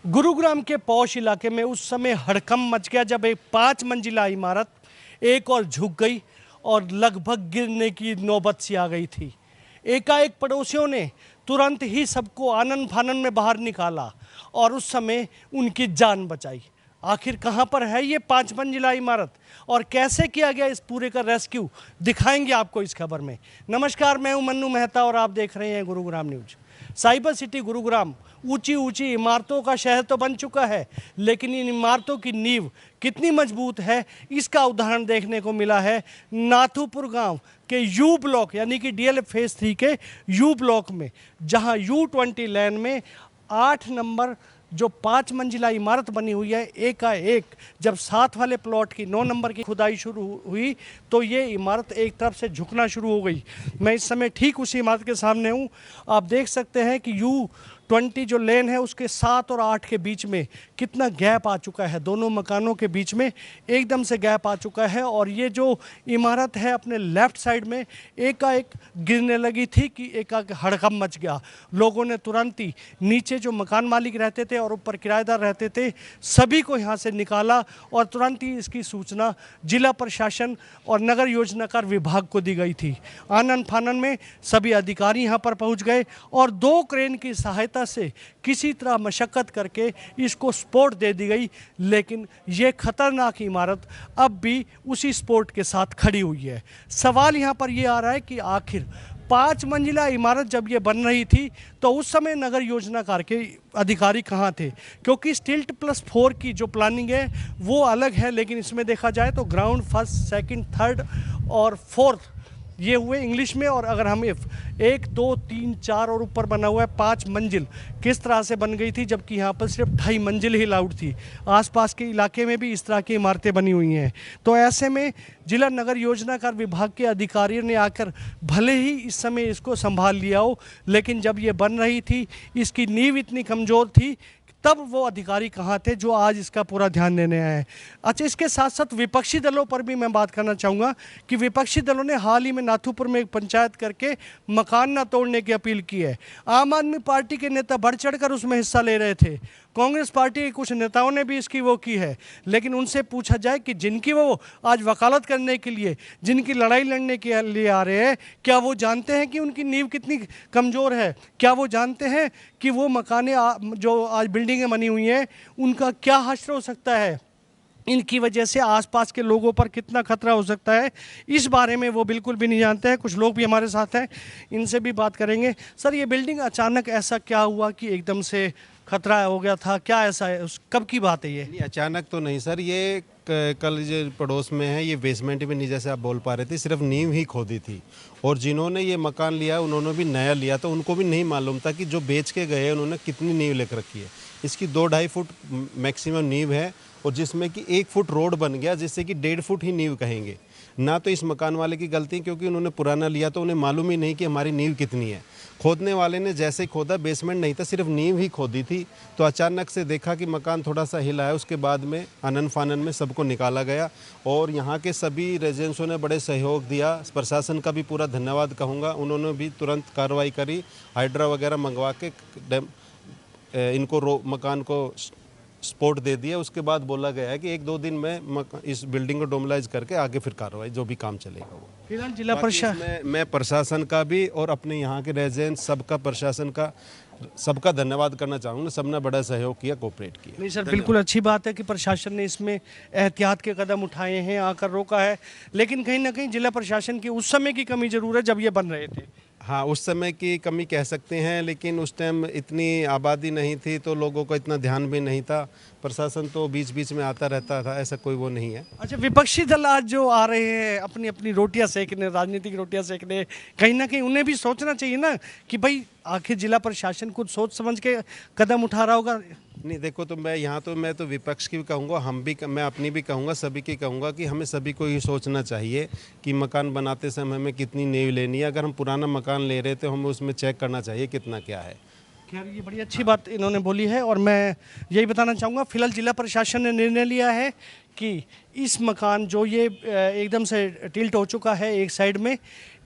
गुरुग्राम के पौष इलाके में उस समय हड़कंप मच गया जब एक 5 मंजिला इमारत एक और झुक गई और लगभग गिरने की नौबत सी आ गई थी। एकाएक पड़ोसियों ने तुरंत ही सबको आनन फानन में बाहर निकाला और उस समय उनकी जान बचाई। आखिर कहां पर है ये 5 मंजिला इमारत और कैसे किया गया इस पूरे का रेस्क्यू, दिखाएंगे आपको इस खबर में। नमस्कार, मैं हूं मन्नू मेहता और आप देख रहे हैं Gurugram news. Cyber city Gurugram ऊंची ऊंची इमारतों का शहर तो बन चुका है, लेकिन इन इमारतों की नींव कितनी मजबूत है इसका उदाहरण देखने को मिला है नाथुपुर गांव के यू ब्लॉक यानी कि डीएलएफ फेज 3 के यू ब्लॉक में, जहां U20 लैन में 8 नंबर जो 5 मंजिला इमारत बनी हुई है, एकाएक जब 7 वाले प्लॉट की 9 नंबर की खुदाई शुरू हुई तो ये इमारत एक तरफ से झुकना शुरू हो गई। मैं इस समय ठीक उसी इमारत के सामने हूँ। आप देख सकते हैं कि U20 जो लेन है उसके 7 और 8 के बीच में कितना गैप आ चुका है, दोनों मकानों के बीच में एकदम से गैप आ चुका है। और ये जो इमारत है अपने लेफ्ट साइड में एकाएक गिरने लगी थी कि एकाएक हड़कंप मच गया। लोगों ने तुरंत ही नीचे जो मकान मालिक रहते थे और ऊपर किराएदार रहते थे सभी को यहाँ से निकाला और तुरंत ही इसकी सूचना जिला प्रशासन और नगर योजनाकार विभाग को दी गई थी। आनन फानन में सभी अधिकारी यहाँ पर पहुँच गए और 2 क्रेन की सहायता से किसी तरह मशक्कत करके इसको सपोर्ट दे दी गई, लेकिन ये खतरनाक इमारत अब भी उसी सपोर्ट के साथ खड़ी हुई है। सवाल यहाँ पर ये आ रहा है कि आखिर 5 मंजिला इमारत जब ये बन रही थी तो उस समय नगर योजनाकार के अधिकारी कहाँ थे, क्योंकि स्टिल्ट +4 की जो प्लानिंग है वो अलग है, लेकिन इसमें देखा जाए तो ग्राउंड 1st, 2nd, 3rd और 4th ये हुए इंग्लिश में। और अगर हम 1, 2, 3, 4 और ऊपर बना हुआ है 5 मंजिल किस तरह से बन गई थी, जबकि यहाँ पर सिर्फ 2.5 मंजिल ही अलाउड थी। आसपास के इलाके में भी इस तरह की इमारतें बनी हुई हैं। तो ऐसे में जिला नगर योजनाकार विभाग के अधिकारियों ने आकर भले ही इस समय इसको संभाल लिया हो, लेकिन जब ये बन रही थी इसकी नींव इतनी कमज़ोर थी, तब वो अधिकारी कहाँ थे जो आज इसका पूरा ध्यान देने आए हैं। अच्छा, इसके साथ साथ विपक्षी दलों पर भी मैं बात करना चाहूँगा कि विपक्षी दलों ने हाल ही में नाथुपुर में एक पंचायत करके मकान ना तोड़ने की अपील की है। आम आदमी पार्टी के नेता बढ़ चढ़कर उसमें हिस्सा ले रहे थे। कांग्रेस पार्टी के कुछ नेताओं ने भी इसकी वो की है, लेकिन उनसे पूछा जाए कि जिनकी वो आज वकालत करने के लिए, जिनकी लड़ाई लड़ने के लिए आ रहे हैं, क्या वो जानते हैं कि उनकी नींव कितनी कमज़ोर है? क्या वो जानते हैं कि वो मकानें जो आज बिल्डिंगें बनी हुई हैं उनका क्या हश्र हो सकता है, इनकी वजह से आसपास के लोगों पर कितना खतरा हो सकता है, इस बारे में वो बिल्कुल भी नहीं जानते हैं। कुछ लोग भी हमारे साथ हैं, इनसे भी बात करेंगे। सर, ये बिल्डिंग अचानक ऐसा क्या हुआ कि एकदम से खतरा हो गया था, क्या ऐसा है, कब की बात है ये? नहीं, अचानक तो नहीं सर, ये कल जो पड़ोस में है ये बेसमेंट भी नहीं, जैसे आप बोल पा रहे थे, सिर्फ नींव ही खोदी थी। और जिन्होंने ये मकान लिया उन्होंने भी नया लिया, तो उनको भी नहीं मालूम था कि जो बेच के गए उन्होंने कितनी नींव लेकर रखी है। इसकी 2-2.5 फुट मैक्सिमम नींव है और जिसमें कि 1 फुट रोड बन गया, जिससे कि 1.5 फुट ही नींव कहेंगे। ना तो इस मकान वाले की गलती, क्योंकि उन्होंने पुराना लिया तो उन्हें मालूम ही नहीं कि हमारी नींव कितनी है। खोदने वाले ने जैसे ही खोदा, बेसमेंट नहीं था, सिर्फ नींव ही खोदी थी, तो अचानक से देखा कि मकान थोड़ा सा हिला है। उसके बाद में आनन फानन में सबको निकाला गया और यहाँ के सभी रेजिडेंट्सों ने बड़े सहयोग दिया। प्रशासन का भी पूरा धन्यवाद कहूँगा, उन्होंने भी तुरंत कार्रवाई करी, हाइड्रा वगैरह मंगवा के इनको मकान को सपोर्ट दे दिया। उसके बाद बोला गया है कि 1-2 दिन में इस बिल्डिंग को डोमलाइज करके आगे फिर कार्रवाई जो भी काम चलेगा वो। फिलहाल जिला प्रशासन, मैं प्रशासन का भी और अपने यहाँ के रेजिडेंट सबका, प्रशासन का सबका धन्यवाद करना चाहूँगा। सबने बड़ा सहयोग किया, कोऑपरेट किया। नहीं सर, बिल्कुल अच्छी बात है कि प्रशासन ने इसमें एहतियात के कदम उठाए हैं, आकर रोका है, लेकिन कहीं ना कहीं जिला प्रशासन की उस समय की कमी जरूर है जब ये बन रहे थे। हाँ, उस समय की कमी कह सकते हैं, लेकिन उस टाइम इतनी आबादी नहीं थी तो लोगों को इतना ध्यान भी नहीं था। प्रशासन तो बीच बीच में आता रहता था, ऐसा कोई वो नहीं है। अच्छा, विपक्षी दल आज जो आ रहे हैं अपनी अपनी रोटियां सेकने, राजनीतिक रोटियां सेकने, कहीं ना कहीं उन्हें भी सोचना चाहिए ना कि भाई आखिर जिला प्रशासन कुछ सोच समझ के कदम उठा रहा होगा। नहीं, देखो, तो मैं तो विपक्ष की भी कहूँगा, मैं अपनी भी कहूँगा, सभी की कहूँगा कि हमें सभी को ये सोचना चाहिए कि मकान बनाते समय हमें कितनी नींव लेनी है। अगर हम पुराना मकान ले रहे तो हमें उसमें चेक करना चाहिए कितना क्या है। खैर, ये बड़ी अच्छी बात इन्होंने बोली है और मैं यही बताना चाहूँगा, फिलहाल जिला प्रशासन ने निर्णय लिया है कि इस मकान जो ये एकदम से टिल्ट हो चुका है एक साइड में,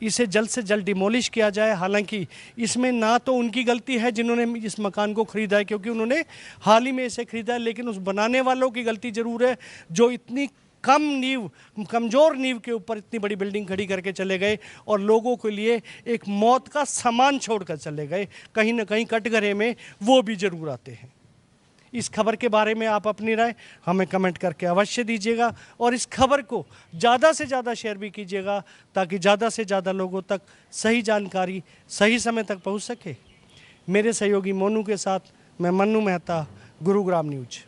इसे जल्द से जल्द डिमोलिश किया जाए। हालांकि इसमें ना तो उनकी गलती है जिन्होंने इस मकान को ख़रीदा है, क्योंकि उन्होंने हाल ही में इसे ख़रीदा है, लेकिन उस बनाने वालों की गलती ज़रूर है जो इतनी कमज़ोर नींव के ऊपर इतनी बड़ी बिल्डिंग खड़ी करके चले गए और लोगों के लिए एक मौत का सामान छोड़कर चले गए। कहीं ना कहीं कटघरे में वो भी ज़रूर आते हैं। इस खबर के बारे में आप अपनी राय हमें कमेंट करके अवश्य दीजिएगा और इस खबर को ज़्यादा से ज़्यादा शेयर भी कीजिएगा ताकि ज़्यादा से ज़्यादा लोगों तक सही जानकारी सही समय तक पहुंच सके। मेरे सहयोगी मोनू के साथ मैं मन्नू मेहता, गुरुग्राम न्यूज।